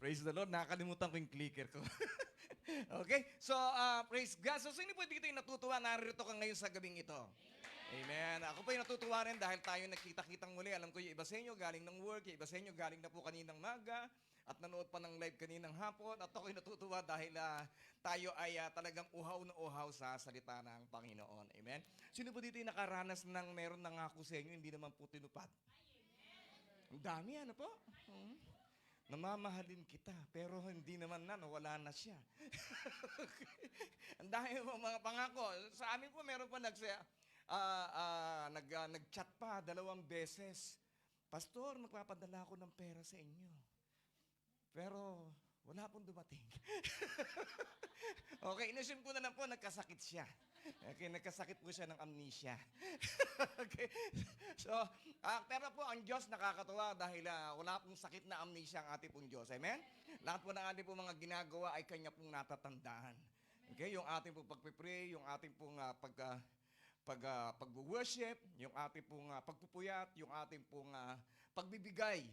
Praise the Lord, nakakalimutan ko yung clicker ko. Okay, so praise God. So sino po dito yung natutuwa? Narito ka ngayon sa gabing ito. Amen. Ako po yung natutuwa rin dahil tayo nagkita-kitang muli. Alam ko yung iba sa inyo galing ng work, yung iba sa inyo galing na po kaninang maga at nanood pa ng live kaninang hapon. At ako yung natutuwa dahil tayo ay talagang uhaw na uhaw sa salita ng Panginoon. Amen. Sino po dito yung nakaranas ng meron nangako sa inyo, hindi naman po tinupad? Ang dami, ano po? Namamahalin kita, pero hindi naman na, wala na siya. Ang dami po mga pangako. Sa amin po, meron pa nag-chat pa 2 beses. Pastor, magpapadala ako ng pera sa inyo. Pero wala pong dumating. Okay, inassume ko na lang po, nagkasakit siya. Okay, nagkasakit po siya ng amnesia. Okay. So, pero po ang Diyos nakakatuwa dahil wala pong sakit na amnesia ang ating pong Diyos. Amen? Lahat po ng ating pong mga ginagawa ay Kanya pong natatandaan. Okay, yung ating pong pagpipray, yung ating pong pag-worship, yung ating pong pagpupuyat, yung ating pong pagbibigay,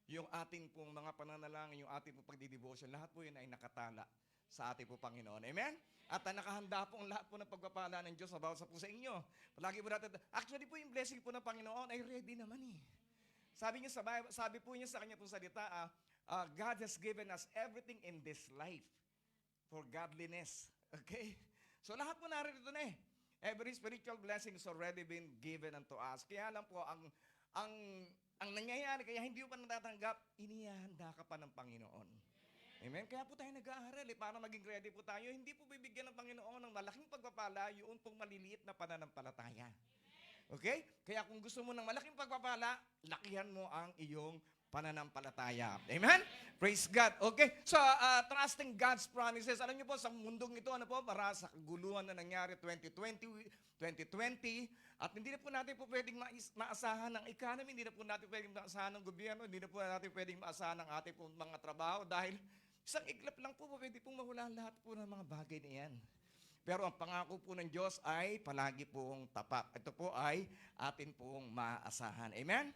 yung ating pong mga pananalangin, yung ating pong pagdidevotion, lahat po yun ay nakatala sa ating po Panginoon. Amen? At nakahanda po ang lahat po ng pagpapala ng Diyos about sa po sa inyo. Palagi po natin, actually po yung blessing po ng Panginoon ay ready naman eh. Sabi niya sa Bible, sabi po niya sa kanya pong salita, God has given us everything in this life for godliness. Okay? So lahat po narito na eh. Every spiritual blessing has already been given unto us. Kaya lang po, ang nangyayari, kaya hindi mo pa natatanggap, inihahanda ka pa ng Panginoon. Amen? Kaya po tayo nag-aaral para maging ready po tayo. Hindi po bibigyan ng Panginoon ng malaking pagpapala, yun pong maliliit na pananampalataya. Okay? Kaya kung gusto mo ng malaking pagpapala, lakihan mo ang iyong pananampalataya. Amen? Praise God. Okay? So, trusting God's promises. Alam niyo po, sa mundong ito, para sa kaguluhan na nangyari 2020, at hindi na po natin po pwedeng maasahan ng economy, hindi na po natin pwedeng maasahan ng gobyerno, hindi na po natin pwedeng maasahan ng ating po mga trabaho dahil isang iglap lang po, pwede pong mawala lahat po ng mga bagay na yan. Pero ang pangako po ng Diyos ay palagi pong tapat. Ito po ay atin pong maasahan. Amen?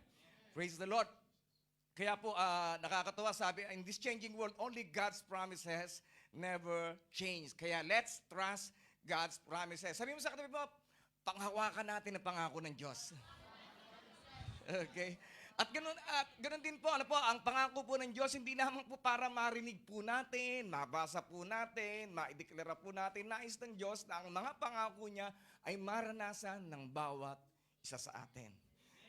Praise the Lord. Kaya po, nakakatawa, sabi, in this changing world, only God's promises never change. Kaya let's trust God's promises. Sabi mo sa katabi mo, panghawakan natin ang pangako ng Diyos. Okay? At ganun din po, ang pangako po ng Diyos, hindi lamang po para marinig po natin, mabasa po natin, maideklara po natin, nais ng Diyos na ang mga pangako niya ay maranasan ng bawat isa sa atin.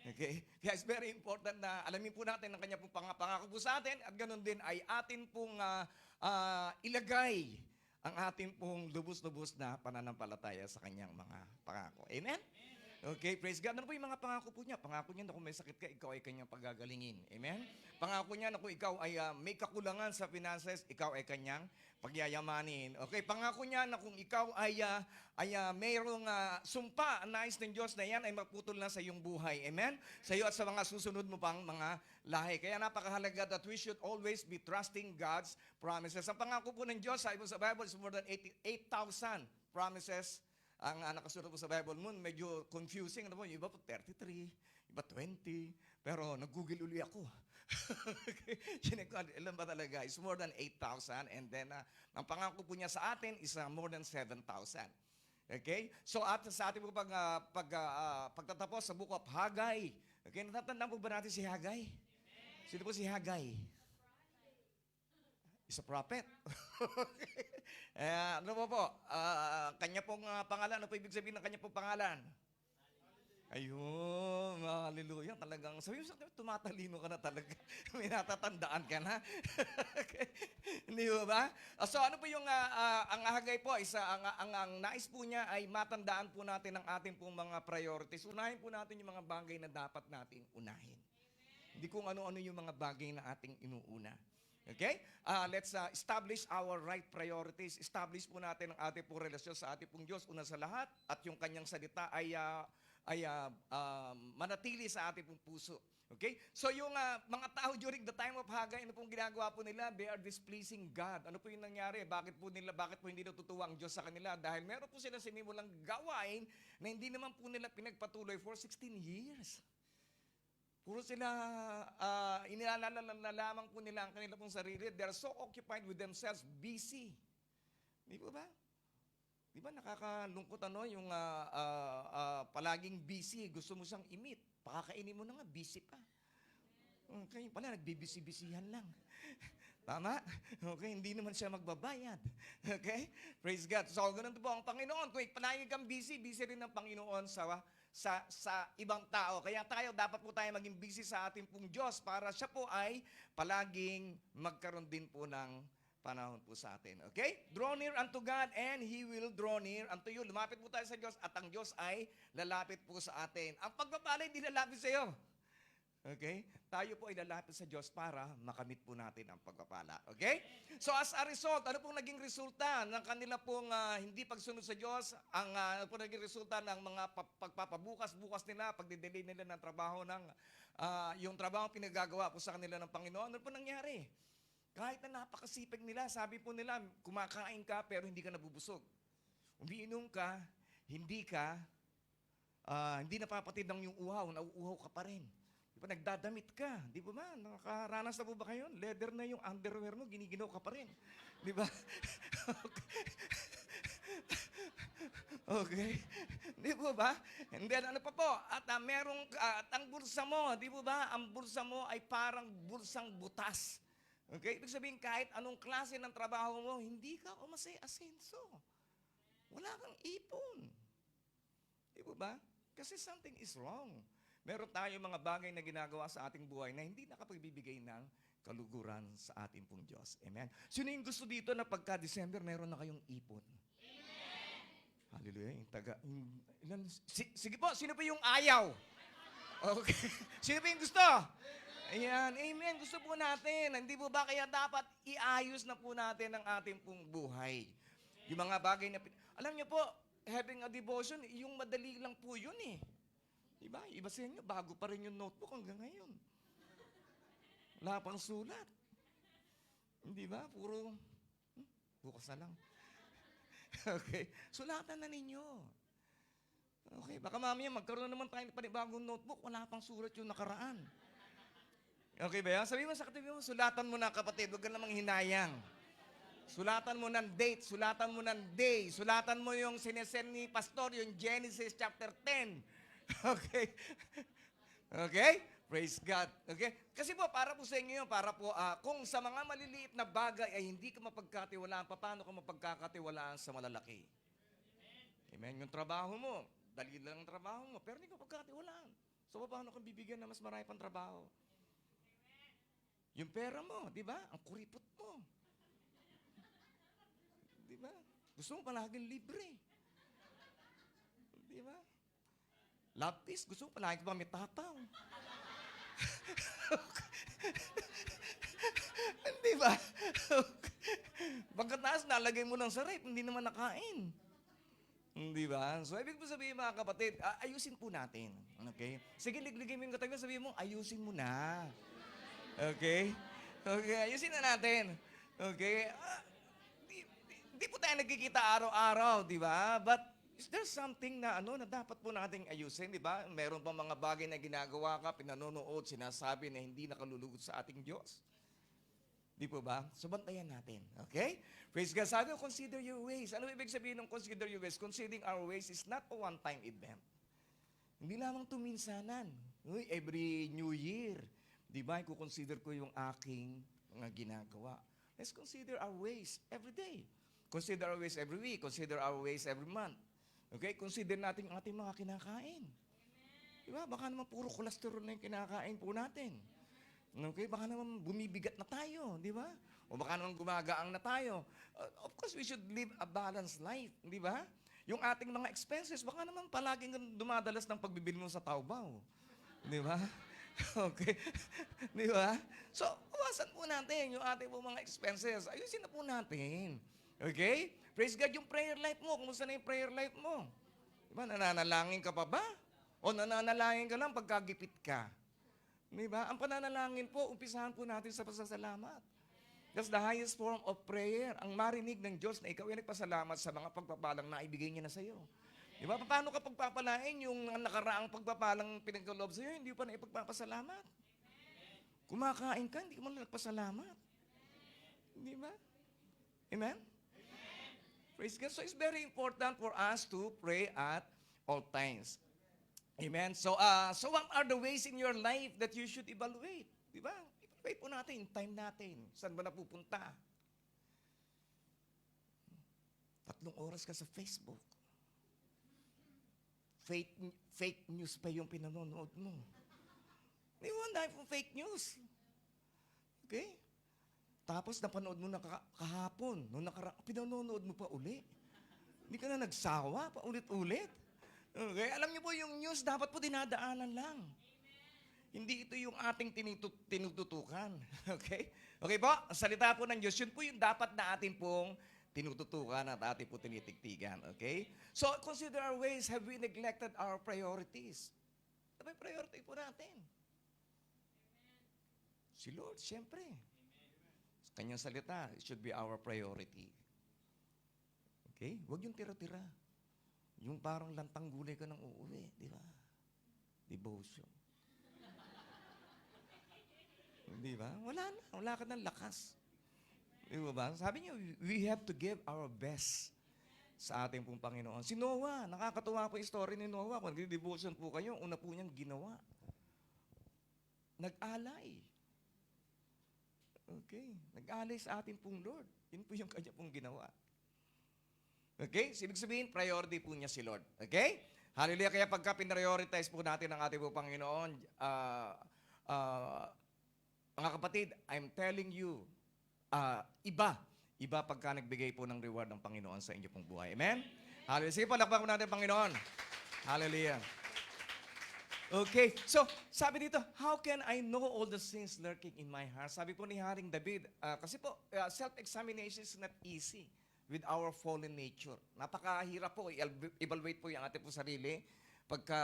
Okay? Kaya it's very important na alamin po natin ang kanya pong pangako po sa atin at ganun din ay atin pong ilagay ang atin pong lubos-lubos na pananampalataya sa kanyang mga pangako. Amen? Okay, praise God. Ano po yung mga pangako po niya? Pangako niya na kung may sakit ka, ikaw ay kanyang pagagalingin. Amen? Pangako niya na kung ikaw ay may kakulangan sa finances, ikaw ay kanyang pagyayamanin. Okay, pangako niya na kung ikaw ay mayroong sumpa, nais ng Diyos na yan ay maputol na sa iyong buhay. Amen? Sa iyo at sa mga susunod mo pang mga lahi. Kaya napakahalaga that we should always be trusting God's promises. Ang pangako po ng Diyos, sabi po sa Bible, is more than 8,000 promises. Ang nakasulat po sa Bible mo, medyo confusing. Ano po, yung iba po 33, iba 20. Pero nag-google uli ako. Chinek ko, ilan ba talaga? It's more than 8,000. And then, ang pangako po niya sa atin is more than 7,000. Okay? So, at sa ating po pagtatapos sa Book of Haggai. Okay, natatandaan po ba natin si Haggai? Sino po si Haggai? Is a prophet. Ano po? Kanya pong pangalan. Ano po ibig sabihin ng kanya pong pangalan? Ayun, hallelujah. Talagang, sabi mo sa akin, tumatalino ka na talaga. May natatandaan ka na. Okay. Hindi ba? So ano po yung, ang Haggai po, ang nais po niya ay matandaan po natin ang ating pong mga priorities. Unahin po natin yung mga bagay na dapat nating unahin. Hindi kung ano-ano yung mga bagay na ating inuuna. Okay? Let's establish our right priorities. Establish po natin ang ating pong relasyon sa ating pong Diyos una sa lahat at yung kanyang salita ay manatili sa ating pong puso. Okay? So yung mga tao during the time of Haggai, ano pong ginagawa po nila? They are displeasing God. Ano po yung nangyari? Bakit po hindi natutuwa ang Diyos sa kanila? Dahil meron po sila sinimulang gawain na hindi naman po nila pinagpatuloy for 16 years. Puro sila, inilalala lamang po nila ang kanila pong sarili. They're so occupied with themselves, busy. Di ba ba? Di ba nakakalungkot yung palaging busy, gusto mo siyang imit. Pakakainin mo na nga, busy pa. Okay, pala nagbibisi-bisihan lang. Tama? Okay, hindi naman siya magbabayad. Okay? Praise God. So, ganun po ang Panginoon. Kung palagi kang busy, busy rin ang Panginoon sa ibang tao. Kaya dapat po tayo maging busy sa ating pong Diyos para siya po ay palaging magkaroon din po ng panahon po sa atin. Okay? Draw near unto God and He will draw near unto you. Lumapit po tayo sa Diyos at ang Diyos ay lalapit po sa atin. Ang pagpapala hindi lalapit sa iyo. Okay? Tayo po ay lalapit sa Diyos para makamit po natin ang pagpapala. Okay? So as a result, ano pong naging resulta ng kanila pong hindi pagsunod sa Diyos? Ano pong naging resulta ng mga pagpapabukas-bukas nila, pagdidelay nila ng trabaho yung trabaho pinagagawa po sa kanila ng Panginoon. Ano po nangyari? Kahit na napakasipag nila, sabi po nila, kumakain ka pero hindi ka nabubusog. Umiinom ka, hindi napapatid ng yung uhaw, nauuhaw ka pa rin. Nagdadamit ka, di ba ba? Nakakaranas na po ba kayo? Leather na yung underwear mo, giniginaw ka pa rin. Di ba? Okay. Di po ba? And then ano pa po? At ang bulsa mo, di po ba? Ang bulsa mo ay parang bulsang butas. Okay? Ibig sabihin, kahit anong klase ng trabaho mo, hindi ka umasay-asenso. Wala kang ipon. Di po ba? Kasi something is wrong. Meron tayong mga bagay na ginagawa sa ating buhay na hindi nakapagbibigay ng kaluguran sa ating pong Diyos. Amen? Sino yung gusto dito na pagka-December, meron na kayong ipon? Amen! Hallelujah. Sige po, sino po yung ayaw? Okay. Sino po yung gusto? Ayan, amen. Gusto po natin. Hindi po ba kaya dapat iayos na po natin ang ating pong buhay? Yung mga bagay na... Alam niyo po, having a devotion, yung madali lang po yun eh. Diba? Iba sa inyo, bago pa rin yung notebook hanggang ngayon. Wala pang sulat. Hindi ba? Puro, bukas na lang. Okay. Sulatan na ninyo. Okay. Baka mamaya magkaroon naman tayo ng panibagong notebook, wala pang sulat yung nakaraan. Okay ba yan? Sabi mo sa katabi mo, sulatan mo na kapatid, huwag ka namang hinayang. Sulatan mo ng date, sulatan mo ng day, sulatan mo yung sinesend ni Pastor, yung Genesis chapter 10. Okay? Okay? Praise God. Okay? Kasi po, para po sa inyo yun, para po, kung sa mga maliliit na bagay ay hindi ka mapagkatiwalaan, paano ka mapagkakatiwalaan sa malalaki? Amen? Yung trabaho mo, dali lang ang trabaho mo, pero hindi ka mapagkatiwalaan. So, paano kang bibigyan ng mas marami pang trabaho? Yung pera mo, di ba? Ang kuripot mo. Di ba? Gusto mo palaging libre. Di ba? Lapis, gusto mo palagi pa may tapaw. Di ba? Pagkataas, nalagay mo lang sa rep, hindi naman nakain. Di ba? So, ibig po sabihin mga kapatid, ayusin po natin. Okay? Sige, ligligay mo yung katabi, sabihin mo, ayusin mo na. Okay? Okay, ayusin na natin. Okay? Di po tayo nagkikita araw-araw, di ba? But, is there something na na dapat po nating ayusin, di ba? Meron pa mga bagay na ginagawa ka, pinanonood, sinasabi na hindi nakalulugod sa ating Diyos. Di po ba? So, bantayan natin. Okay? Praise God. Sabi ko, consider your ways. Ano ibig sabihin ng consider your ways? Considering our ways is not a one-time event. Hindi lamang tuminsanan. Every New Year. Di ba? Consider ko yung aking mga ginagawa. Let's consider our ways every day. Consider our ways every week. Consider our ways every month. Okay? Consider natin ang ating mga kinakain. Diba? Baka naman puro cholesterol na yung kinakain po natin. Okay? Baka naman bumibigat na tayo. Di ba? O baka naman gumagaang na tayo. Of course, we should live a balanced life. Di ba? Yung ating mga expenses, baka naman palaging dumadalas ng pagbibili mo sa Taobao. Di ba? Okay? Di ba? So, iwasan po natin yung ating po mga expenses. Ayusin na po natin. Okay? Praise God, yung prayer life mo. Kumusta na yung prayer life mo? Diba, nananalangin ka pa ba? O nananalangin ka lang pagkagipit ka? Diba? Ang pananalangin po, umpisahan po natin sa pasasalamat. That's the highest form of prayer. Ang marinig ng Diyos na ikaw ay nagpasalamat sa mga pagpapalang na ibigay niya na sa iyo. Di ba? Paano ka pagpapalain yung nakaraang pagpapalang pinagkaloob sa'yo, hindi pa na ipagpapasalamat? Kumakain ka, hindi ka man nagpasalamat. Di ba? Amen? Praise God. So it's very important for us to pray at all times. Amen? So what are the ways in your life that you should evaluate? Di ba? Evaluate po natin, time natin. Saan ba napupunta? 3 oras ka sa Facebook. Fake news pa yung pinanonood mo. Di ba? Dahil po fake news. Okay? Tapos napanood mo na kahapon. Pinanonood mo pa uli. Hindi ka na nagsawa, pa ulit-ulit. Okay? Alam niyo po, yung news dapat po dinadaanan lang. Hindi ito yung ating tinututukan. Okay? Okay po? Ang salita po ng Diyos, yun po yung dapat na atin pong tinututukan at ating po tinitigtigan. Okay? So, consider our ways. Have we neglected our priorities? Ano yung priority po natin? Si Lord, siyempre. Sa kanyang salita, it should be our priority. Okay? Huwag yung tira-tira. Yung parang lantang gulay ka nang uuwi, di ba? Devotion. Di ba? Wala na. Wala ka ng lakas. Di ba? Sabi niyo, we have to give our best sa ating pong Panginoon. Si Noah, nakakatuwa po yung story ni Noah. Kung nag-devotion po kayo, una po niyang ginawa. Nag-alay. Okay. Nag-alay sa ating pong Lord. Yun po yung kanya pong ginawa. Okay? Ibig sabihin, priority po niya si Lord. Okay? Hallelujah. Kaya pagka pinrioritize po natin ang ating pong Panginoon, mga kapatid, I'm telling you, iba pagka nagbigay po ng reward ng Panginoon sa inyo pong buhay. Amen? Hallelujah. Sige po, lakpan po natin ang Panginoon. Hallelujah. Okay, so sabi dito, how can I know all the sins lurking in my heart? Sabi po ni Haring David, kasi po, self-examination is not easy with our fallen nature. Napakahirap po, evaluate po yung ating po sarili. Pagka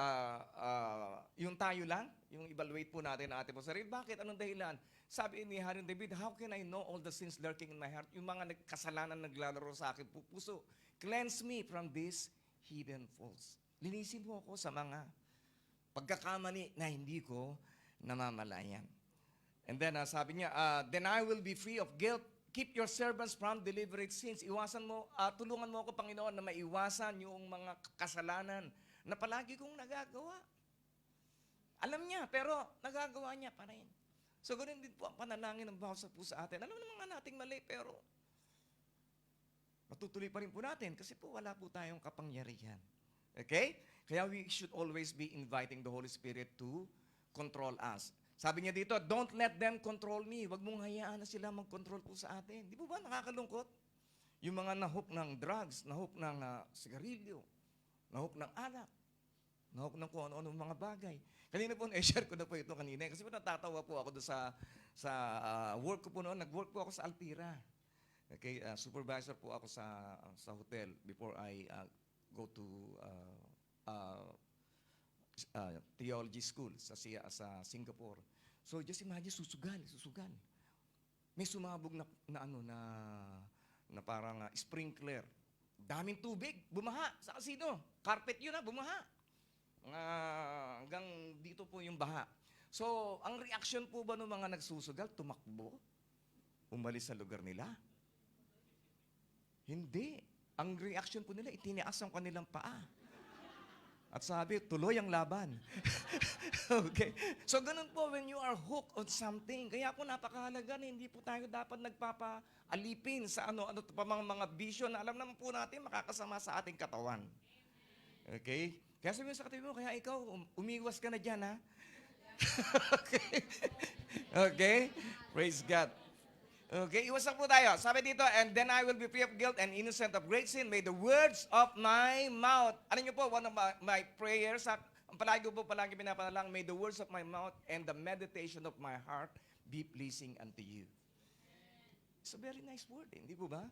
yung tayo lang, yung evaluate po natin ang ating po sarili. Bakit? Anong dahilan? Sabi ni Haring David, how can I know all the sins lurking in my heart? Yung mga kasalanan naglalaro sa akin puso. Cleanse me from these hidden faults. Linisin mo ako sa mga pagkakamali na hindi ko namamalayan. And then sabi niya, then I will be free of guilt. Keep your servants from deliberate sins. Iwasan mo, tulungan mo ako, Panginoon, na maiwasan yung mga kasalanan na palagi kong nagagawa. Alam niya, pero nagagawa niya pa rin. So, ganoon din po ang panalangin ng bawat sa puso atin. Alam naman nga nating mali, pero matutuloy pa rin po natin kasi po wala po tayong kapangyarihan. Okay? Kaya we should always be inviting the Holy Spirit to control us. Sabi niya dito, don't let them control me. Huwag mong hayaan na sila mag-control po sa atin. Di po ba nakakalungkot? Yung mga nahook ng drugs, nahook ng sigarilyo, nahook ng alak, nahook ng kung ano-ano mga bagay. Kanina po, na-share ko na po ito kanina. Kasi po natatawa po ako doon sa work ko po noon. Nag-work po ako sa Altira. Okay, supervisor po ako sa hotel before I go to theology school sa Singapore. So just imagine, susugal. May sumabog na parang sprinkler. Daming tubig, bumaha sa kasino. Carpet yun bumaha. Hanggang dito po yung baha. So, ang reaction po ba ng mga nagsusugal? Tumakbo? Umalis sa lugar nila? Hindi. Ang reaction po nila, itinias ang kanilang paa. At sabi, tuloy ang laban. Okay? So, ganun po when you are hooked on something. Kaya po napakahalaga na hindi po tayo dapat nagpapaalipin sa ano pa mga vision na alam naman po natin makakasama sa ating katawan. Okay? Kaya sabi mo sa katabi mo, kaya ikaw, umiwas ka na dyan, ha? Okay? Okay? Praise God. Okay, iwasan po tayo. Sabi dito, and then I will be free of guilt and innocent of great sin. May the words of my mouth. Ano nyo po, one of my prayers, ang palagi ko po palagi pinapanalang, may the words of my mouth and the meditation of my heart be pleasing unto you. It's a very nice word, hindi po ba?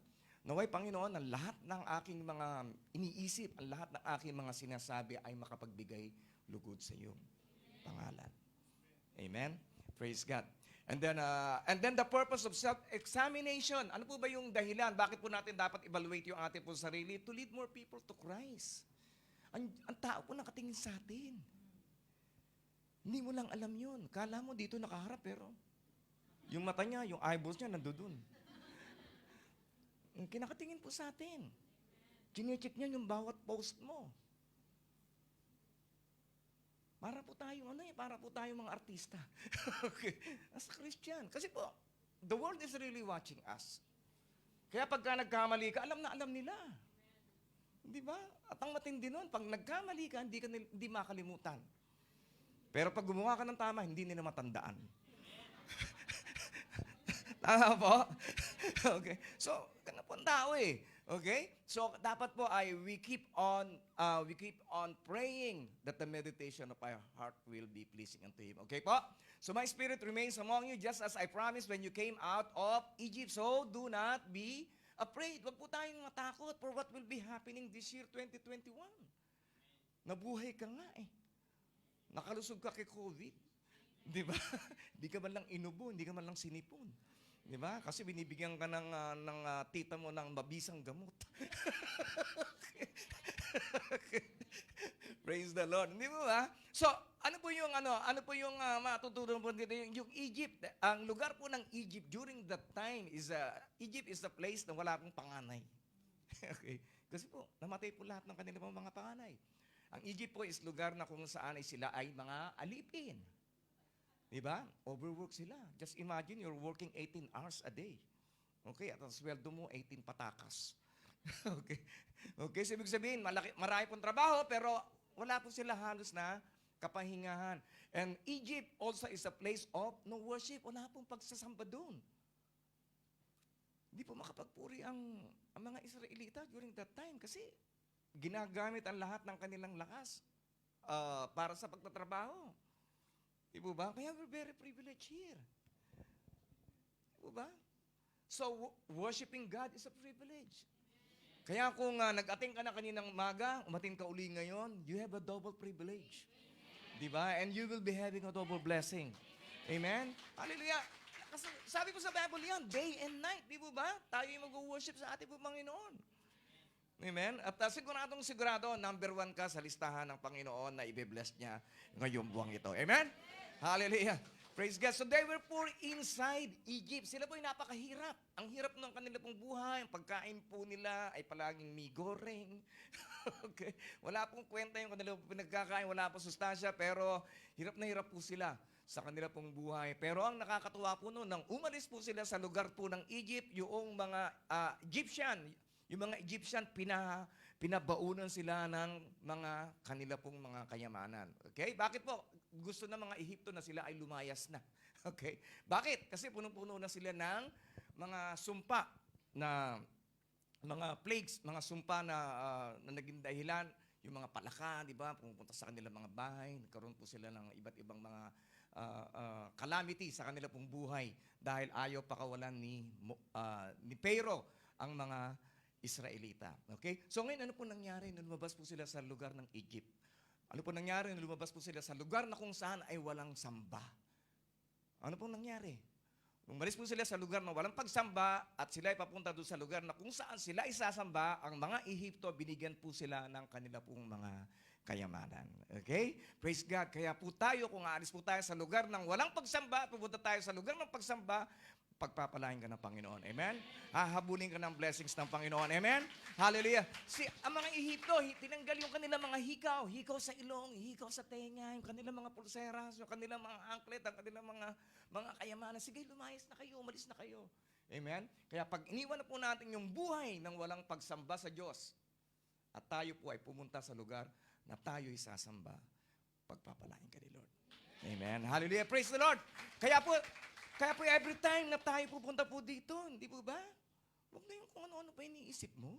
Naway, Panginoon, ang lahat ng aking mga iniisip, ang lahat ng aking mga sinasabi ay makapagbigay lugod sa iyong pangalan. Amen? Praise God. And then the purpose of self-examination. Ano po ba yung dahilan? Bakit po natin dapat evaluate yung ating po sarili? To lead more people to Christ. ang tao po nakatingin sa atin. Hindi mo lang alam yun. Kala mo dito nakaharap, pero yung mata niya, yung eyeballs niya, nandoon. Kinakatingin po sa atin. Chine-check niya yung bawat post mo. Para po tayong mga artista. Okay. As a Christian. Kasi po, the world is really watching us. Kaya pagka nagkamali ka, alam na alam nila. Di ba? At ang matindi nun, pag nagkamali ka, hindi makalimutan. Pero pag gumawa ka ng tama, hindi nila matandaan. Tama po? Okay. So, ganun po ang tao eh. Okay? So, dapat po ay we keep on praying that the meditation of our heart will be pleasing unto Him. Okay po? So, my spirit remains among you just as I promised when you came out of Egypt. So, do not be afraid. Huwag po tayong matakot for what will be happening this year, 2021. Nabuhay ka nga eh. Nakalusog ka kay COVID. Di ba? Hindi ka man lang inubo, hindi ka man lang sinipon. Di ba? Kasi binibigyan ka ng tita mo ng mabisang gamot. Praise the Lord. Hindi mo ba? So, ano po yung matutunan po dito? Yung Egypt, ang lugar po ng Egypt during that time Egypt is the place na wala pong panganay. Okay? Kasi po, namatay po lahat ng kanilang mga panganay. Ang Egypt po is lugar na kung saan sila ay mga alipin. Diba? Overwork sila. Just imagine you're working 18 hours a day. Okay? At ang sweldo mo, 18 patakas. Okay? Okay? So, ibig sabihin, marami pong trabaho, pero wala po sila halos na kapahingahan. And Egypt also is a place of no worship. Wala pong pagsasamba doon. Hindi po makapagpuri ang mga Israelita during that time kasi ginagamit ang lahat ng kanilang lakas para sa pagtatrabaho. Di ba? Kaya we're very privileged here. Di ba? So, worshiping God is a privilege. Kaya kung nag-ating ka na kaninang umaga, umating ka uli ngayon, you have a double privilege. Di ba? And you will be having a double blessing. Amen? Hallelujah! Kasi sabi ko sa Bible yan, day and night, di ba? Tayo yung mag-worship sa ating Panginoon. Amen? At sigurado, number 1 ka sa listahan ng Panginoon na i-bless niya ngayong buwang ito. Amen? Hallelujah. Praise God. So they were poor inside Egypt. Sila po ay napakahirap. Ang hirap ng kanila pong buhay. Ang pagkain po nila ay palaging mi goreng. Okay? Wala pong kwenta yung kanila pinagkakain. Wala pong sustansya. Pero hirap na hirap po sila sa kanila pong buhay. Pero ang nakakatuwa po noon, nang umalis po sila sa lugar po ng Egypt, yung mga Egyptian, pinabaunan sila ng mga kanila pong mga kayamanan. Okay? Bakit po? Gusto ng mga Ehipto na sila ay lumayas na. Okay? Bakit? Kasi punong-puno na sila ng mga sumpa na mga plagues, mga sumpa na naging dahilan, yung mga palaka, di ba? Pumunta sa kanilang mga bahay, nagkaroon po sila ng iba't ibang mga calamity sa kanila pong buhay dahil ayaw pakawalan ni Pharaoh ang mga Israelita. Okay? So ngayon, ano po nangyari nung lumabas po sila sa lugar ng Egypt? Ano po nangyari nung lumabas po sila sa lugar na kung saan ay walang samba? Ano po nangyari? Umalis po sila sa lugar na walang pagsamba at sila ay papunta doon sa lugar na kung saan sila isasamba, ang mga Ehipto, binigyan po sila ng kanila pong mga kayamanan. Okay? Praise God. Kaya po tayo, kung aalis po tayo sa lugar ng walang pagsamba, pupunta tayo sa lugar ng pagsamba, pagpapalain ka ng Panginoon. Amen? Hahabulin ka ng blessings ng Panginoon. Amen? Hallelujah. Ang mga Ehipto, tinanggal yung kanilang mga hikaw sa ilong, hikaw sa tenga, yung kanilang mga pulseras, yung kanilang mga anklet, ang kanilang mga kayamanan. Sige, lumayas na kayo, umalis na kayo. Amen? Kaya pag iniwan na po natin yung buhay ng walang pagsamba sa Diyos, at tayo po ay pumunta sa lugar na tayo isasamba, pagpapalain ka ni Lord. Amen? Hallelujah. Praise the Lord. Kaya po every time na tayo pupunta po dito, hindi po ba? Huwag na yung kung ano-ano pa iniisip mo.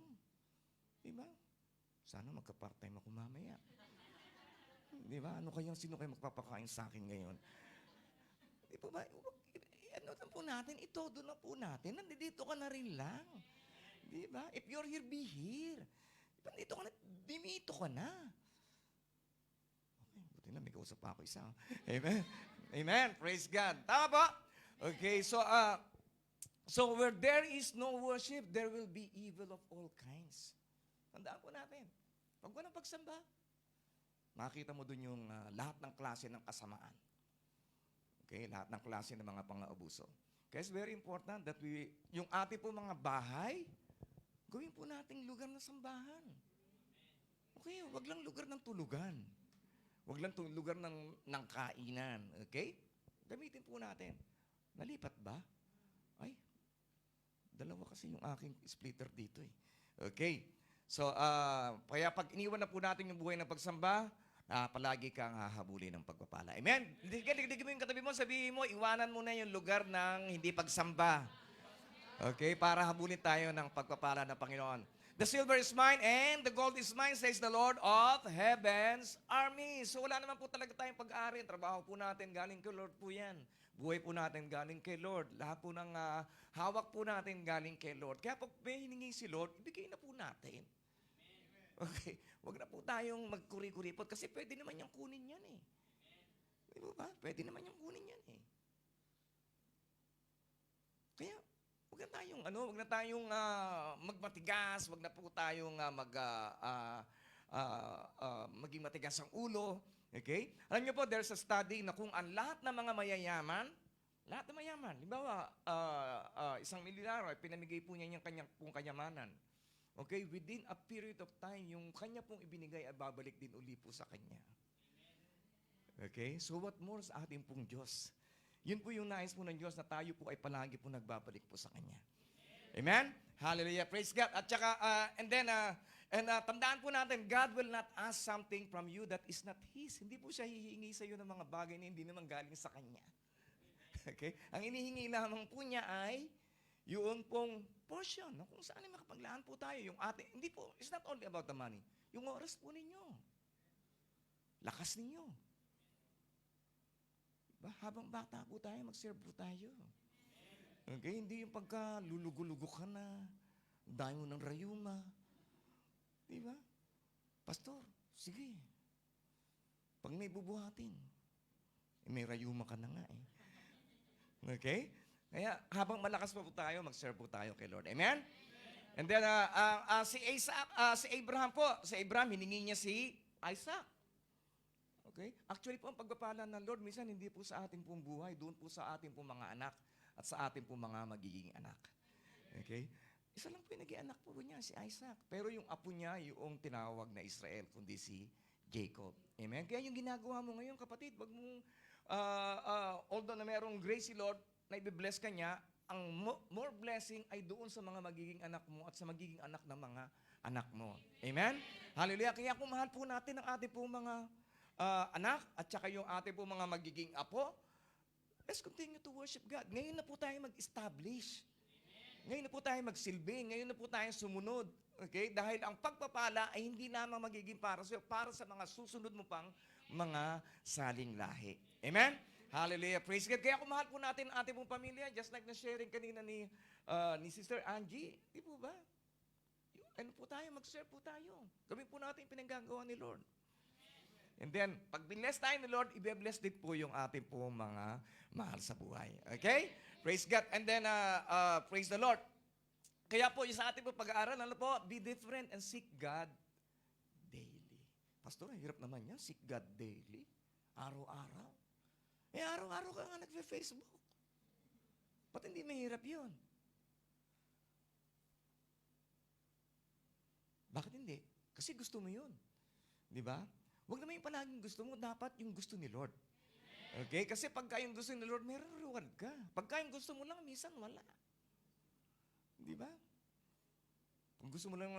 Di ba? Sana magka-part-time ako mamaya. Di ba? Sino kayo magpapakain sa akin ngayon? Di po ba? Ano na po natin? Itodo na po natin. Nandito ka na rin lang. Di ba? If you're here, be here. Nandito ka na, dimito ka na. Okay, buti na may kausap pa ako isa. Amen? Amen? Praise God. Tama po? Okay, so where there is no worship, there will be evil of all kinds. Tandaan po natin. Pag walang pagsamba, makikita mo doon yung lahat ng klase ng kasamaan. Okay? Lahat ng klase ng mga pang-aabuso. Kaya it's very important that yung ating po mga bahay, gawin po nating lugar ng sambahan. Okay? Wag lang lugar ng tulugan. Wag lang lugar ng kainan. Okay? Gamitin po natin. Nalipat ba? Ay, dalawa kasi yung aking splitter dito eh. Okay. So, kaya pag iniwan na po natin yung buhay ng pagsamba, palagi kang hahabulin ng pagpapala. Amen? Digdig mo yung katabi mo, sabihin mo, iwanan mo na yung lugar ng hindi pagsamba. Okay? Para habulin tayo ng pagpapala ng Panginoon. The silver is mine and the gold is mine, says the Lord of Heaven's army. So wala naman po talaga tayong pag-aari. Trabaho po natin, galing kay Lord po yan. Buhay po natin, galing kay Lord. Lahat po ng hawak po natin, galing kay Lord. Kaya pag may hiningi si Lord, ibigay na po natin. Okay? Huwag na po tayong magkuri-kuripot kasi pwede naman yung kunin yan eh. Di ba? Pwede naman yung kunin yan eh. Kaya, huwag na tayong magmatigas, huwag na po tayong maging matigas ang ulo. Okay? Alam niyo po, there's a study na kung ang lahat ng mga mayayaman, halimbawa, isang milyonaryo, pinamigay po niya yung kanyang kanyamanan. Okay? Within a period of time, yung kanya pong ibinigay ay babalik din uli po sa kanya. Okay? So what more sa ating pong Diyos? Yun po yung nais po ng Diyos na tayo po ay palagi po nagbabalik po sa Kanya. Amen? Hallelujah. Praise God. At saka, tandaan po natin, God will not ask something from you that is not His. Hindi po siya hihingi sa iyo ng mga bagay na hindi naman galing sa Kanya. Okay? Ang inihingi lamang po niya ay yun pong portion, no? Kung saan ay makapaglaan po tayo. Yung hindi po, it's not only about the money. Yung oras po ninyo. Lakas ninyo. Habang bata po tayo, mag-serve po tayo. Okay? Hindi yung pagka lulugo-lugo ka na, dahil mo ng rayuma. Di ba? Pastor, sige. Pag may bubuhatin, may rayuma ka na nga eh. Okay? Kaya habang malakas pa po tayo, mag-serve po tayo kay Lord. Amen? And then, si Abraham po, hiningi niya si Isaac. Okay? Actually po, ang pagpapala ng Lord, minsan hindi po sa ating pong buhay, doon po sa ating pong mga anak at sa ating pong mga magiging anak. Okay? Isa lang po yung naging anak po niya, si Isaac. Pero yung apo niya, yung tinawag na Israel, kundi si Jacob. Amen? Kaya yung ginagawa mo ngayon, kapatid, wag mong, although na merong grace si Lord, na i-bless ka niya, ang more blessing ay doon sa mga magiging anak mo at sa magiging anak ng mga anak mo. Amen? Hallelujah. Kaya kung mahal po natin ang ating pong mga anak at saka yung ating po mga magiging apo, let's continue to worship God. Ngayon na po tayo mag-establish. Ngayon na po tayo magsilbi. Ngayon na po tayo sumunod. Okay? Dahil ang pagpapala ay hindi lamang magiging para sa mga susunod mo pang mga saling lahi. Amen? Hallelujah. Praise God. Kaya kung mahal po natin ang ating pong pamilya, just like na sharing kanina ni Sister Angie, di po ba? Ano po tayo? Mag-serve po tayo. Gawin po natin yung pinanggagawa ni Lord. And then, pag binless tayo ni Lord, i-bless din po yung ating po mga mahal sa buhay. Okay? Praise God. And then, praise the Lord. Kaya po, yung sa ating po pag-aaral, ano po? Be different and seek God daily. Pastor, hirap naman yan. Seek God daily. Araw-araw. Araw-araw ka nga nagpe-Facebook. Ba't hindi mahirap yun? Bakit hindi? Kasi gusto mo yun. Di ba? Huwag naman yung palaging gusto mo, dapat yung gusto ni Lord. Okay? Kasi pagka yung gusto ni Lord, meron reward ka. Pagka yung gusto mo lang, minsan wala. Di ba? Kung gusto mo lang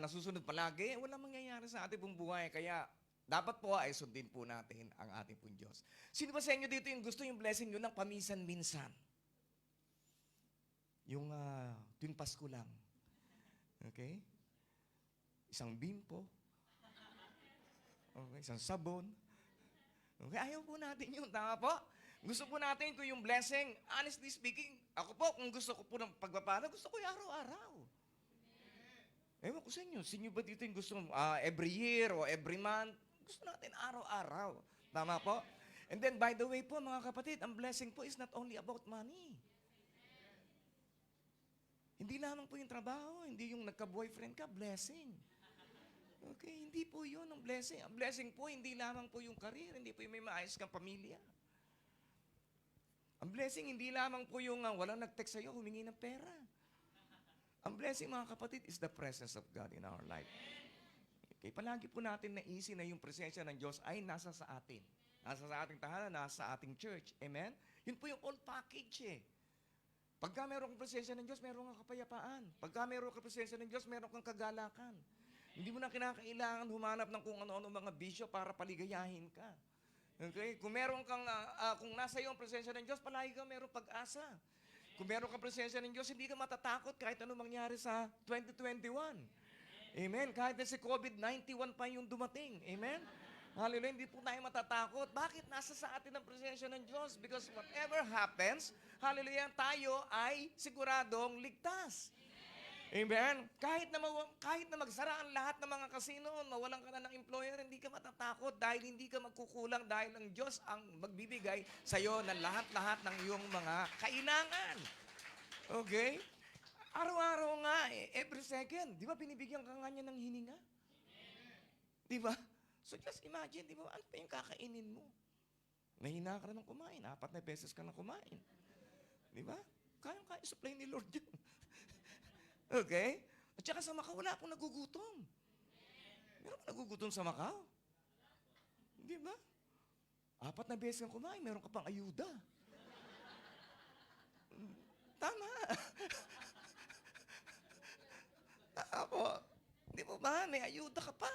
nasusunod palagi, wala mangyayari sa ating pong buhay. Kaya, dapat po ay sundin po natin ang ating pong Diyos. Sino ba sa inyo dito yung gusto yung blessing nyo lang paminsan-minsan? Yung tuwing Pasko lang. Okay? Isang bimpo. Okay, isang sabon. Okay, ayaw po natin yun. Tama po? Gusto po natin kung yung blessing, honestly speaking, ako po, kung gusto ko po ng pagpapala, gusto ko yung araw-araw. Ewan ko sa inyo. Sinyo ba dito yung gusto every year or every month? Gusto natin araw-araw. Tama po? And then, by the way po, mga kapatid, ang blessing po is not only about money. Hindi lamang po yung trabaho, hindi yung nagka-boyfriend ka, blessing. Okay, hindi po yun ang blessing. Ang blessing po, hindi lamang po yung career, hindi po yung may maayos kang pamilya. Ang blessing, hindi lamang po yung walang nag-text sa'yo, humingi ng pera. Ang blessing, mga kapatid, is the presence of God in our life. Okay, palagi po natin naisip na yung presensya ng Diyos ay nasa sa atin. Nasa sa ating tahanan, nasa sa ating church. Amen? Yun po yung all package eh. Pagka meron kang presensya ng Diyos, meron kang kapayapaan. Pagka meron kang presensya ng Diyos, meron kang kagalakan. Hindi mo na kinakailangan humanap ng kung ano-ano mga bisyo para paligayahin ka. Okay? Kung meron kang, kung nasa iyo ang presensya ng Diyos, palagi kang meron pag-asa. Kung meron kang presensya ng Diyos, hindi ka matatakot kahit ano mangyari sa 2021. Amen? Kahit na si COVID-91 pa yung dumating. Amen? Hallelujah, hindi po tayo matatakot. Bakit nasa sa atin ang presensya ng Diyos? Because whatever happens, hallelujah, tayo ay siguradong ligtas. Amen? Kahit na magsara ang lahat ng mga kasino, mawalan ka na ng employer, hindi ka matatakot dahil hindi ka magkukulang dahil ang Diyos ang magbibigay sa iyo ng lahat-lahat ng iyong mga kailangan. Okay? Araw-araw nga, every second, di ba binibigyan ka nga niya ng hininga? Di ba? So just imagine, di ba, ano pa yung kakainin mo? Mahina ka na ng kumain, 4 na beses ka na kumain. Di ba? Kaya supply ni Lord yun. Okay? At saka sa Macau, wala pong nagugutom. Meron pa nagugutom sa Macau? Di ba? 4 na beses kang kumain, meron ka pang ayuda. Tama. Ako, di ba ba? May ayuda ka pa.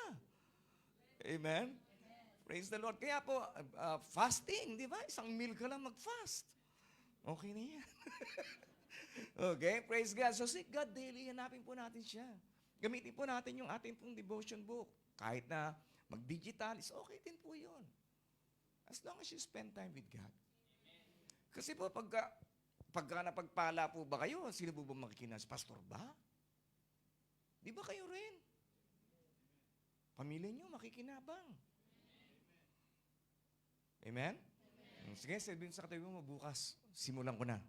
Amen? Praise the Lord. Kaya po, fasting, di ba? 1 meal ka lang mag-fast. Okay na yan. Okay, praise God. So seek God daily, hanapin po natin siya. Gamitin po natin yung ating pong devotion book. Kahit na mag-digital, is okay din po yun. As long as you spend time with God. Kasi po, pagka napagpala po ba kayo, sino po ba makikinas? Pastor ba? Di ba kayo rin? Pamilya nyo, makikinabang. Amen? Sige, sabihin sa katabi mo, bukas, simulan ko na.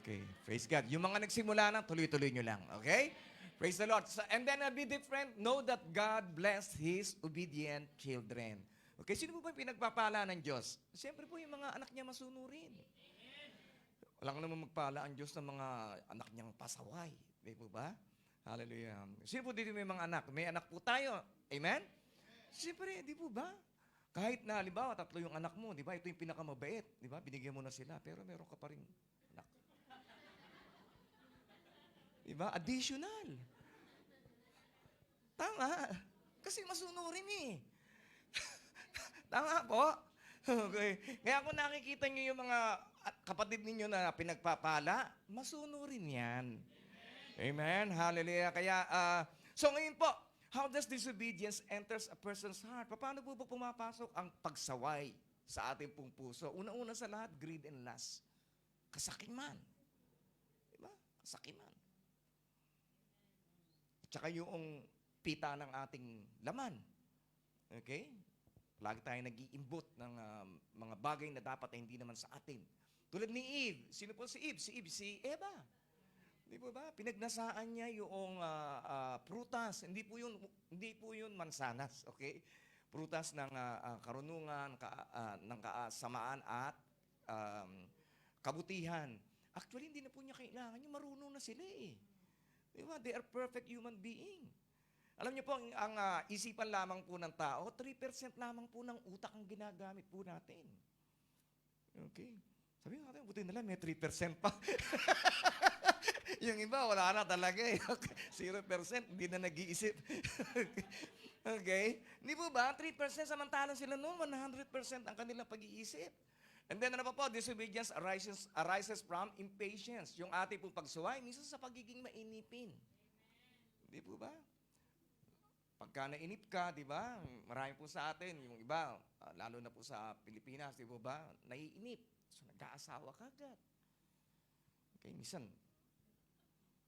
Okay, praise God. Yung mga nagsimula na, tuloy-tuloy nyo lang. Okay? Praise the Lord. So, and then, be different. Know that God blessed His obedient children. Okay, sino po ba yung pinagpapala ng Diyos? Siyempre po yung mga anak niya masunurin. Walang naman magpala ang Diyos ng mga anak niyang pasaway. Di po ba? Hallelujah. Sino po dito may mga anak? May anak po tayo. Amen? Siyempre, di po ba? Kahit na, halimbawa, 3 yung anak mo, di ba? Ito yung pinakamabait. Di ba? Binigyan mo na sila, pero meron ka pa rin anak. Di ba? Additional. Tama. Kasi masunurin eh. Tama po. Okay. Kaya kung nakikita nyo yung mga kapatid ninyo na pinagpapala, masunurin yan. Amen. Hallelujah. Kaya, so ngayon po, how does disobedience enters a person's heart? Paano po ba pumapasok ang pagsaway sa ating pong puso? Una-una sa lahat, greed and lust. Kasakiman. Diba? Kasakiman. At saka yung pita ng ating laman. Okay? Lagi tayo nag-iimbot ng mga bagay na dapat ay hindi naman sa atin. Tulad ni Eve. Sino po si Eve? Si Eve, si Eva. Di ba ba? Pinagnasaan niya yung prutas. Hindi po yun mansanas, okay? Prutas ng karunungan, ng kasamaan at kabutihan. Actually, hindi na po niya kailangan. Yung marunong na sila eh. Di ba? They are perfect human being. Alam niyo po, ang isipan lamang po ng tao, 3% lamang po ng utak ang ginagamit po natin. Okay? Sabi natin, buti na lang, may 3% pa. Yung iba, wala na talaga eh. 0%, hindi na nag-iisip. Okay? Hindi po ba? 3% samantalang sila noon, 100% ang kanilang pag-iisip. And then ano pa po, disobedience arises from impatience. Yung ating pong pagsuway, minsan sa pagiging mainipin. Hindi po ba? Pagka nainip ka, di ba? Marami po sa atin, yung iba, lalo na po sa Pilipinas, di ba? Naiinip. So, nag-aasawa ka agad. Okay, minsan,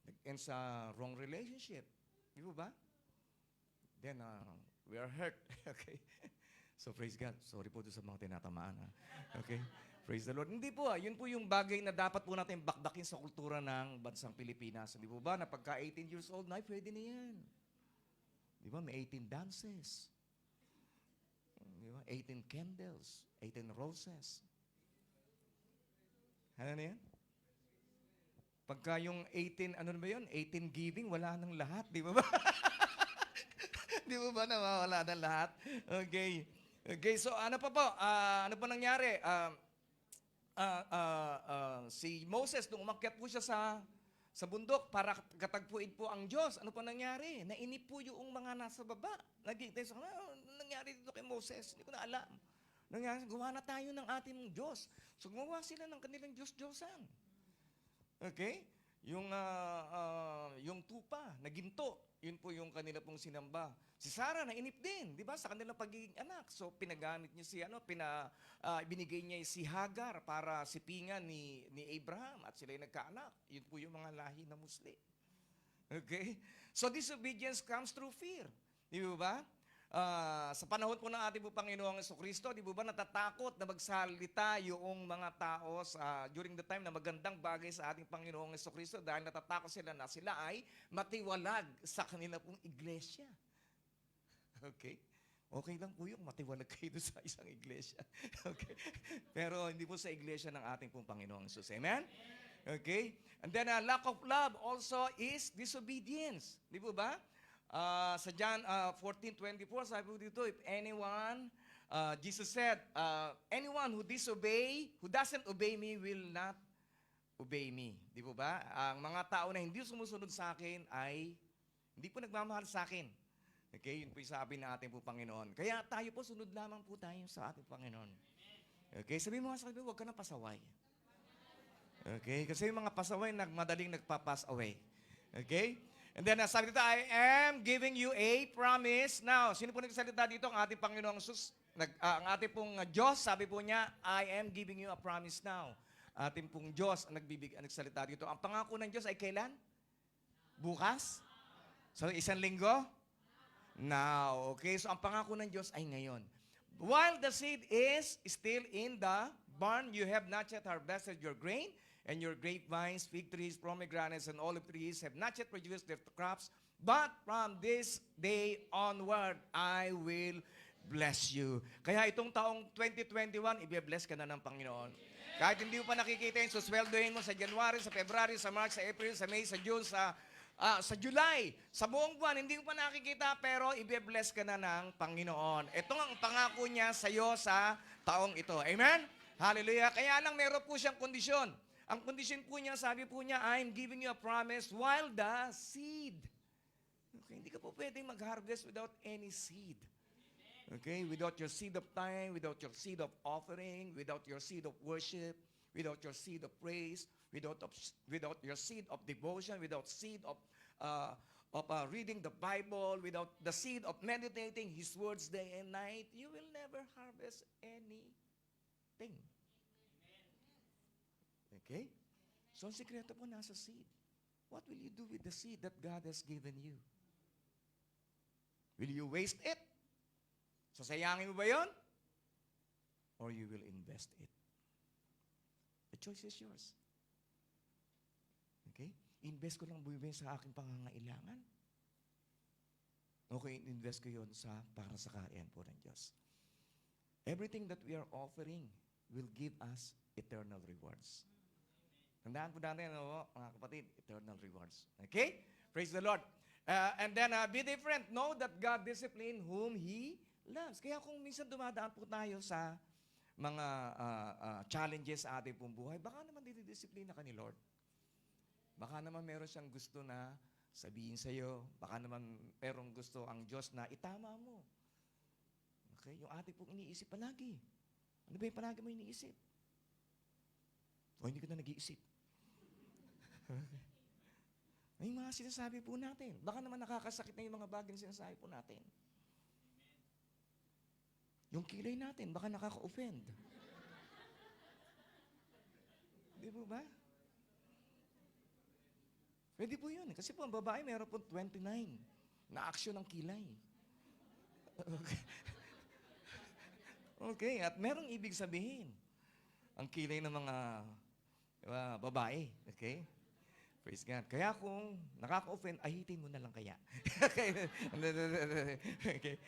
nag-end sa wrong relationship. Di ba? Then, we are hurt. Okay? So, praise God. Sorry po doon sa mga tinatamaan. Okay? Praise the Lord. Hindi po, yun po yung bagay na dapat po natin bakbakin sa kultura ng bansang Pilipinas. Hindi po ba, na pagka 18 years old na, pwede na yan. Di ba? May 18 dances. Di ba? 18 candles. 18 roses. Ano na yan? Pagka yung 18, ano na ba yun? 18 giving, wala nang lahat. Di ba ba? Di ba ba nawawala ng lahat? Okay. Okay, so ano pa po? Ano pa nangyari? Si Moses, nung umakyat po siya sa bundok para katagpuin po ang Diyos, ano pa nangyari? Nainip po yung mga nasa baba. Nagiging sa ano nangyari dito kay Moses? Hindi ko na alam. Nangyari, gawa na tayo ng ating Diyos. So gumawa sila ng kanilang Diyos-Diyosan. Okay? Yung tupa, na ginto, yun po yung kanila pong sinamba. Si Sarah nainip din, di ba, sa kanilang pagiging anak. So pinagamit niya si binigay niya si Hagar para sipingan ni Abraham at sila nagkaanak. Yun po yung mga lahi na Muslim. Okay? So disobedience comes through fear. Di ba? Sa panahon po ng ating po Panginoong Jesucristo, di ba natatakot na magsalita yung mga tao during the time na magandang bagay sa ating Panginoong Jesucristo dahil natatakot sila na sila ay matiwalag sa kanila pong iglesia. Okay? Okay lang po yung matiwalag kayo doon sa isang iglesia. Okay? Pero hindi po sa iglesia ng ating pong Panginoong Jesus. Amen? Okay? And then lack of love also is disobedience. Di ba? Sa John 14:24, sabi po dito, if anyone, Jesus said, anyone who doesn't obey me will not obey me. Di po ba? Ang mga tao na hindi sumusunod sa akin ay hindi po nagmamahal sa akin. Okay, yun po yung sabi na ating po Panginoon. Kaya tayo po, sunod lamang po tayo sa ating Panginoon. Okay, sabi mo nga sa huwag ka na pasaway. Okay, kasi yung mga pasaway, madaling nagpa-pass away. Okay? And then, sabi dito, I am giving you a promise. Now, sino po nagsalita dito? Ang ating Panginoong Jesus, ang ating pong Diyos, sabi po niya, I am giving you a promise now. Ating pong Diyos ang nagsalita dito. Ang pangako ng Diyos ay kailan? Bukas? So, isang linggo? Now, okay? So, ang pangako ng Diyos ay ngayon. While the seed is still in the barn, you have not yet harvested your grain, and your grapevines, fig trees, pomegranates, and olive trees have not yet produced their crops. But from this day onward, I will bless you. Kaya itong taong 2021, i-bless ka na ng Panginoon. Kahit hindi mo pa nakikita yun, susweldohin mo sa January, sa February, sa March, sa April, sa May, sa June, sa July, sa buong buwan, hindi mo pa nakikita, pero i-bless ka na ng Panginoon. Ito ang pangako niya sa iyo sa taong ito. Amen? Hallelujah. Kaya lang meron po siyang kondisyon. Ang kondisyon po niya, sabi po niya, I'm giving you a promise while the seed. Okay, hindi ka po pwedeng mag-harvest without any seed. Okay, without your seed of time, without your seed of offering, without your seed of worship, without your seed of praise, without your seed of devotion, without seed of reading the Bible, without the seed of meditating His words day and night, you will never harvest anything. Okay? So, ang sikreto po nasa seed. What will you do with the seed that God has given you? Will you waste it? Sasayangin mo ba yon? Or you will invest it? The choice is yours. Okay? Invest ko lang ba sa aking pangangailangan? Okay, invest ko yon para sa kaharian po ng Diyos. Everything that we are offering will give us eternal rewards. Tandaan po natin, mga kapatid, eternal rewards. Okay? Praise the Lord. And then, be different. Know that God discipline whom He loves. Kaya kung minsan dumadaan po tayo sa mga challenges sa ating pong buhay, baka naman dinidisiplina ka ni Lord. Baka naman meron siyang gusto na sabihin sa'yo. Baka naman merong gusto ang Diyos na itama mo. Okay? Yung ating pong iniisip palagi. Ano ba yung palagi mo iniisip? O hindi ka na nag-iisip. May mga sinasabi po natin. Baka naman nakakasakit na yung mga bagay na sinasabi po natin. Yung kilay natin, baka nakaka-offend. Di po ba? Pwede po yun. Kasi po ang babae meron po 29 na aksyon ng kilay. Okay. Okay, at merong ibig sabihin ang kilay ng mga babae. Okay? Praise God. Kaya kung nakaka-offend, ahitin mo na lang kaya. Okay.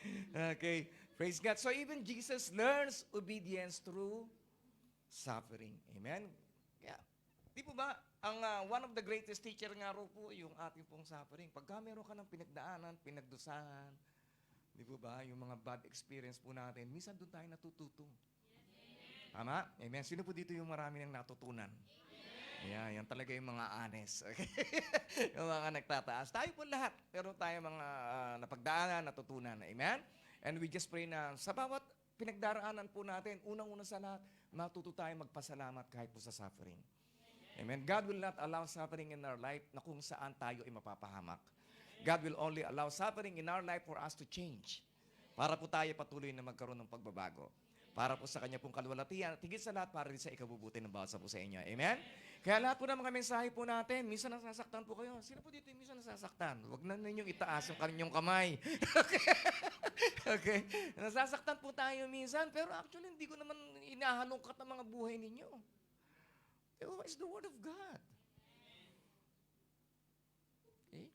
Okay. Praise God. So even Jesus learns obedience through suffering. Amen? Kaya, di po ba, one of the greatest teacher nga ro po, yung ating pong suffering. Pagka meron ka ng pinagdaanan, pinagdusahan, di po ba, yung mga bad experience po natin, minsan doon tayo natututo. Tama? Amen? Sino po dito yung marami nang natutunan? Yeah, yan talaga yung mga honest. Okay? Yung mga nagtataas. Tayo po lahat. Pero tayo mga napagdaanan, natutunan. Amen? And we just pray na sa bawat pinagdaraanan po natin, unang-una sa lahat, matuto tayo magpasalamat kahit po sa suffering. Amen? God will not allow suffering in our life na kung saan tayo ay mapapahamak. God will only allow suffering in our life for us to change. Para po tayo patuloy na magkaroon ng pagbabago. Para po sa kanya pong kalwalatian, at higit sa lahat para rin sa ikabubuti ng bawat sa po sa inyo. Amen? Kaya lahat po ng mga mensahe po natin, minsan nasasaktan po kayo. Sino po dito yung minsan nasasaktan? Huwag na ninyong itaas yung kanyang kamay. Okay? Okay? Nasasaktan po tayo minsan, pero actually hindi ko naman inahalongkat ang mga buhay ninyo. Pero it's the Word of God. Okay?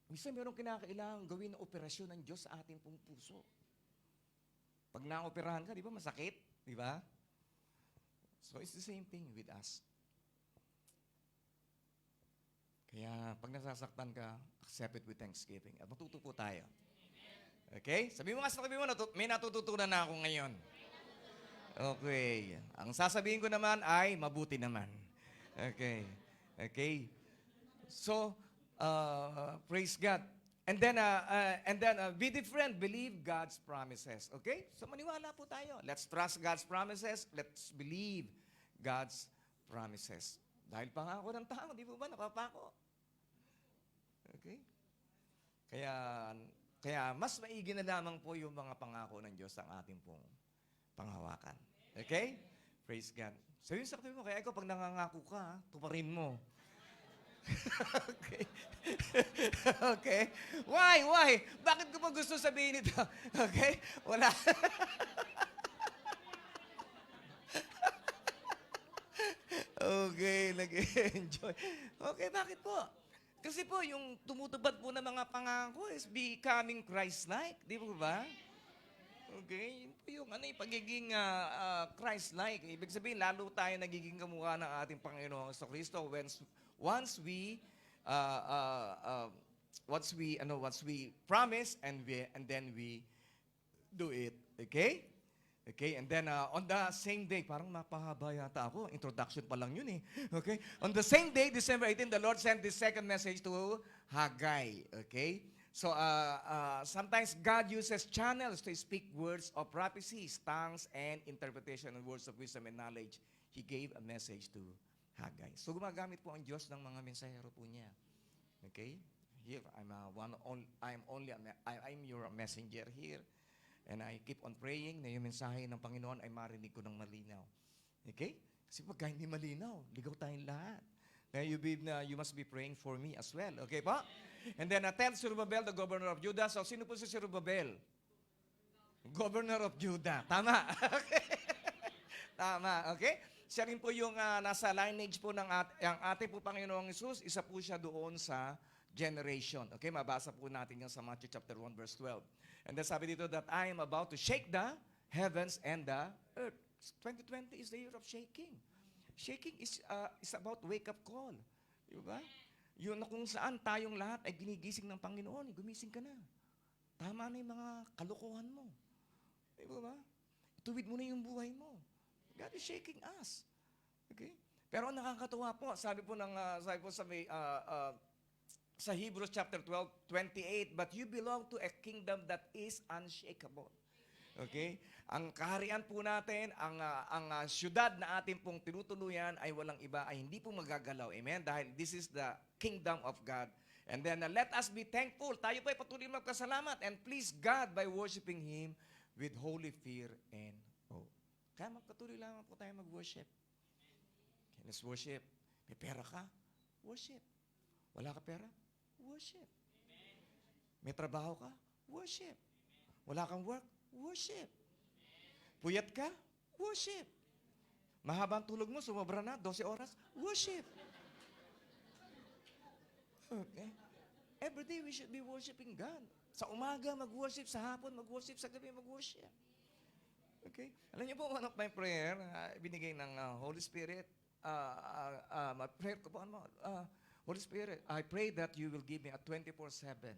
Minsan meron kinakailangan gawin na operasyon ng Diyos sa ating pong puso. Pag na-operahan ka, di ba masakit? Di ba? So it's the same thing with us. Kaya pag nasasaktan ka, accept it with thanksgiving. At matuto po tayo. Okay? Sabi mo nga sa tabi mo, may natututunan na ako ngayon. Okay. Ang sasabihin ko naman ay mabuti naman. Okay. Okay. So, praise God. And then, be different. Believe God's promises. Okay? So, maniwala po tayo. Let's trust God's promises. Let's believe God's promises. Dahil pangako ng tao, di po ba? Napapako. Okay? Kaya mas maigi na lamang po yung mga pangako ng Diyos ang ating pong panghawakan. Okay? Praise God. So, yung sakto mo, kaya ikaw, pag nangangako ka, tuparin mo. Okay. Okay. Why? Bakit ko pa gusto sabihin ito? Okay? Wala. Okay, nag-enjoy. Okay, bakit po? Kasi po, yung tumutupad po ng mga pangako is becoming Christ-like. Di po ba? Okay? Yun po yung pagiging Christ-like. Ibig sabihin, lalo tayo nagiging kamukha ng ating Panginoong Kristo once we promise and then we do it. Okay? Okay, and then on the same day, parang mapahaba yata ako. Introduction pa lang yun eh. Okay? On the same day, December 18, the Lord sent this second message to Haggai. Okay? So, sometimes God uses channels to speak words of prophecies, tongues, and interpretation and words of wisdom and knowledge. He gave a message to Haggai. So, gumagamit po ang Diyos ng mga mensahero po niya. Okay? Here, I'm your messenger here. And I keep on praying na yung mensahe ng Panginoon ay marinig ko ng malinaw. Okay? Kasi pagka hindi malinaw, ligaw tayong lahat. Kaya you must be praying for me as well. Okay pa? And then tell Zerubbabel, the governor of Judah. So, sino po si Zerubbabel? Governor of Judah. Tama. Okay? Tama. Okay? Siya rin po yung nasa lineage po ng ang ating po Panginoong Hesus. Isa po siya doon sa generation. Okay? Mabasa po natin yan sa Matthew chapter 1 verse 12. And then sabi dito that I am about to shake the heavens and the earth. 2020 is the year of shaking. Shaking is about wake-up call. Di ba? Yun na kung saan tayong lahat ay ginigising ng Panginoon. Gumising ka na. Tama na yung mga kalokohan mo. Di ba? Ituwid mo na yung buhay mo. God is shaking us. Okay? Pero nakakatuwa po, sabi po sa Hebrews chapter 12:28, but you belong to a kingdom that is unshakable. Okay? Ang kaharian po natin, ang syudad na ating pong tinutuluyan ay walang iba, ay hindi po magagalaw. Amen? Dahil this is the kingdom of God. And then let us be thankful. Tayo po ay patuloy magpasalamat and please God by worshiping Him with holy fear and awe. Kaya magpatuloy lamang po tayo mag-worship. Okay, let's worship. May pera ka? Worship. Wala ka pera? Worship. May trabaho ka? Worship. Wala kang work? Worship. Puyat ka? Worship. Mahabang tulog mo, sumobra na, 12 oras? Worship. Okay? Every day we should be worshiping God. Sa umaga, mag-worship. Sa hapon, mag-worship. Sa gabi, mag-worship. Okay? Alam niyo po, one of my prayer, binigay ng Holy Spirit, prayer ko po, Holy Spirit, I pray that you will give me a 24/7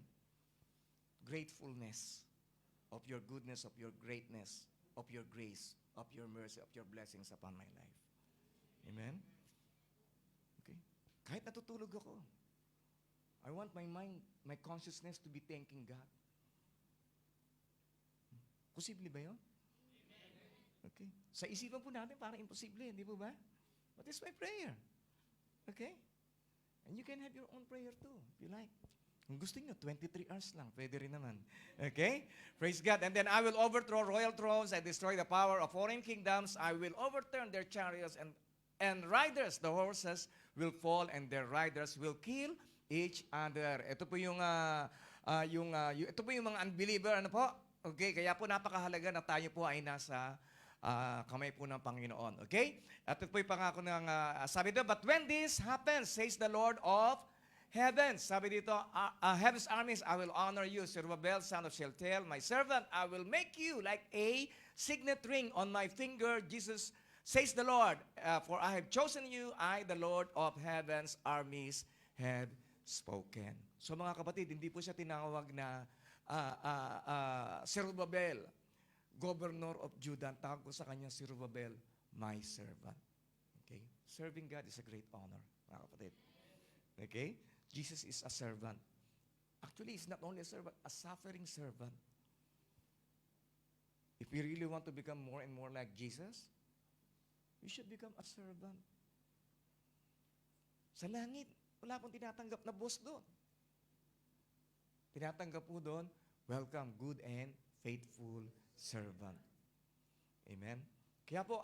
gratefulness of your goodness, of your greatness, of your grace, of your mercy, of your blessings upon my life. Amen? Okay? Kahit natutulog ako, I want my mind, my consciousness to be thanking God. Posible ba yun? Okay. Sa isipan po natin, parang imposible, hindi po ba? But it's my prayer. Okay? And you can have your own prayer too, if you like. Kung gusto nyo, 23 hours lang, pwede rin naman. Okay? Praise God. And then I will overthrow royal thrones, I destroy the power of foreign kingdoms, I will overturn their chariots and riders, the horses will fall and their riders will kill each other. Ito po yung ito po yung mga unbeliever, ano po? Okay, kaya po napakahalaga na tayo po ay nasa kamay po ng Panginoon. Okay? At ito po yung pangako ng sabi dito, but when this happens, says the Lord of heavens. Sabi dito, heaven's armies, I will honor you, Zerubbabel, son of Shealtiel, my servant. I will make you like a signet ring on my finger, Jesus, says the Lord. For I have chosen you, I, the Lord of heaven's armies, have spoken. So mga kapatid, hindi po siya tinawag na Zerubbabel, governor of Judah. Tawag ko sa kanya Zerubbabel, my servant. Okay? Serving God is a great honor, mga kapatid. Okay? Jesus is a servant. Actually, he's not only a servant, a suffering servant. If we really want to become more and more like Jesus, we should become a servant. Sa langit, wala pong tinatanggap na boss doon. Tinatanggap po doon, welcome, good and faithful servant. Amen? Kaya po,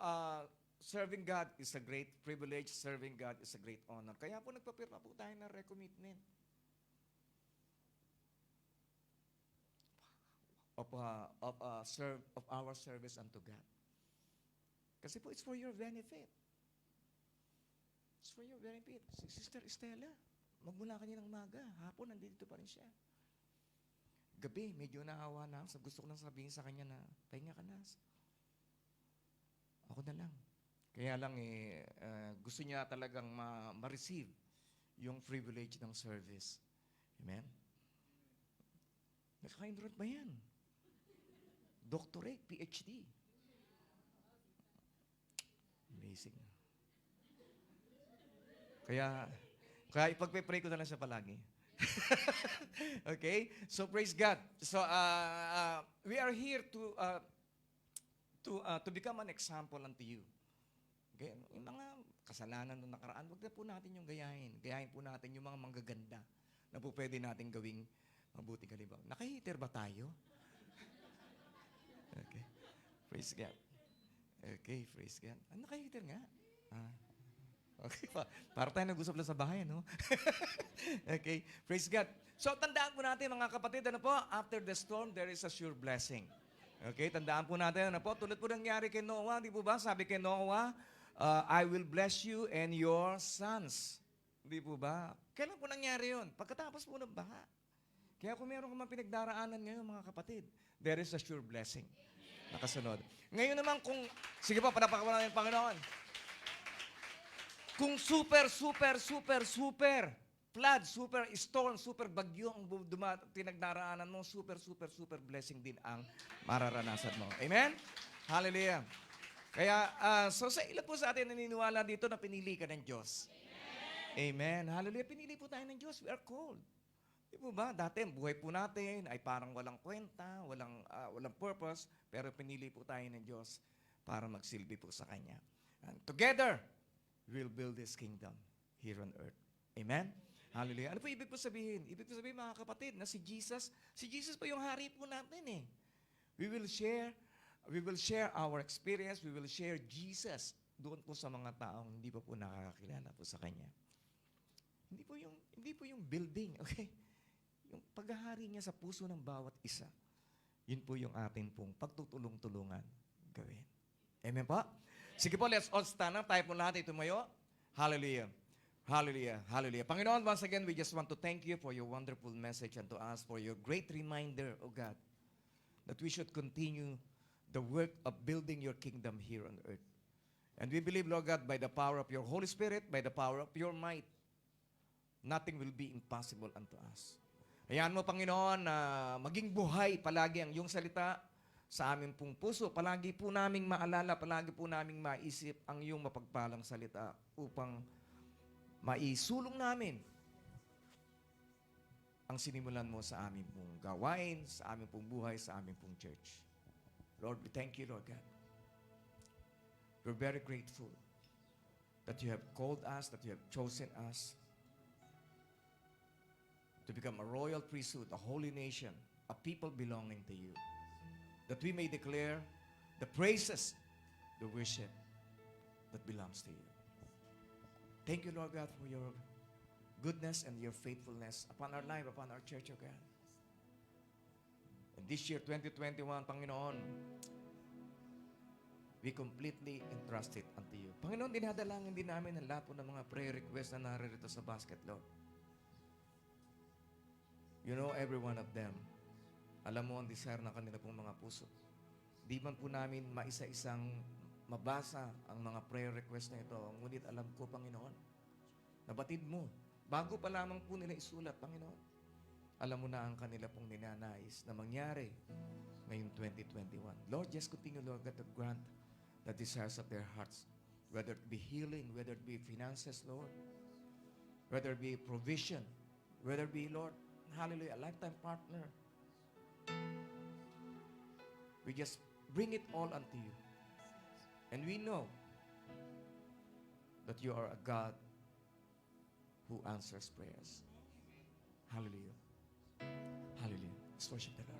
serving God is a great privilege. Serving God is a great honor. Kaya po nagpapirma po tayo ng recommitment of our service unto God. Kasi po, it's for your benefit. It's for your benefit. Si Sister Estela, magmula kanina ng maga, hapon, nandito pa rin siya. Gabi, medyo naawa na ako. Gusto ko lang sabihin sa kanya na, pahinga ka na. Ako na lang. Kaya lang, gusto niya talagang ma-receive yung privilege ng service. Amen? Nakaka-enroll ba yan? Doctorate, PhD. Amazing. Kaya ipagpe-pray ko na lang siya palagi. Okay? So, praise God. So, we are here to become an example unto you. Okay? Yung mga kasalanan nung nakaraan, wag na po natin yung gayahin. Gayahin po natin yung mga manggaganda na po pwede natin gawing mabuting halimbawa. Naka-heater ba tayo? Okay. Praise God. Okay, praise God. Naka-heater nga. Okay, para tayo nag-usap lang sa bahay, no? Okay, praise God. So, tandaan po natin, mga kapatid, ano po? After the storm, there is a sure blessing. Okay, tandaan po natin, ano po? Tulad po nangyari kay Noah, di po ba? Sabi kay Noah, I will bless you and your sons. Di po ba? Kailan po nangyari yun? Pagkatapos po ng baha. Kaya kung meron ka mga pinagdaraanan ngayon, mga kapatid, there is a sure blessing. Nakasunod. Ngayon naman kung, sige po, panapakuha natin, Panginoon. Kung super flood, super storm, super bagyo ang tinagdaraanan mo, super blessing din ang mararanasan mo. Amen? Hallelujah. Kaya, so sa ilan po sa atin naniniwala dito na pinili ka ng Diyos? Amen. Hallelujah. Pinili po tayo ng Diyos. We are called. Di po ba? Dati, ang buhay po natin ay parang walang kwenta, walang purpose, pero pinili po tayo ng Diyos para magsilbi po sa Kanya. And together, we'll build this kingdom here on earth. Amen? Hallelujah. Ano po ibig po sabihin? Ibig po sabihin, mga kapatid, na si Jesus po yung hari po natin eh. We will share our experience, we will share Jesus doon po sa mga taong hindi pa po nakakakilala po sa Kanya. Hindi po yung building, okay? Yung paghahari niya sa puso ng bawat isa. Yun po yung atin pong pagtutulong-tulungan gawin. Amen po? Sige po, let's all stand up. Tayo po lahat tumayo. Hallelujah. Hallelujah. Hallelujah. Panginoon, once again, we just want to thank you for your wonderful message and to us for your great reminder, O God, that we should continue the work of building your kingdom here on earth. And we believe, Lord God, by the power of your Holy Spirit, by the power of your might, nothing will be impossible unto us. Hayaan mo, Panginoon, na maging buhay palagi ang iyong salita sa aming pong puso. Palagi po naming maalala, palagi po naming maisip ang iyong mapagpalang salita upang maisulong namin ang sinimulan mo sa aming pong gawain, sa aming pong buhay, sa aming pong church. Lord, we thank you, Lord God. We're very grateful that you have called us, that you have chosen us to become a royal priesthood, a holy nation, a people belonging to you, that we may declare the praises, the worship that belongs to you. Thank you, Lord God, for your goodness and your faithfulness upon our life, upon our church, O God. And this year, 2021, Panginoon, we completely entrust it unto you. Panginoon, dinadalangin din namin ang lahat po ng mga prayer requests na naririto sa basket, Lord. You know every one of them. Alam mo ang desire ng kanila pong mga puso. Di man po namin maisa-isang mabasa ang mga prayer request na ito. Ngunit alam ko, Panginoon, nabatid mo. Bago pa lamang po nila isulat, Panginoon. Alam mo na ang kanila pong ninanais na mangyari ngayong 2021. Lord, just continue, Lord God, to grant the desires of their hearts. Whether it be healing, whether it be finances, Lord. Whether it be provision. Whether it be, Lord, hallelujah, a lifetime partner. We just bring it all unto you. And we know that you are a God who answers prayers. Hallelujah. Hallelujah. Let's worship the Lord.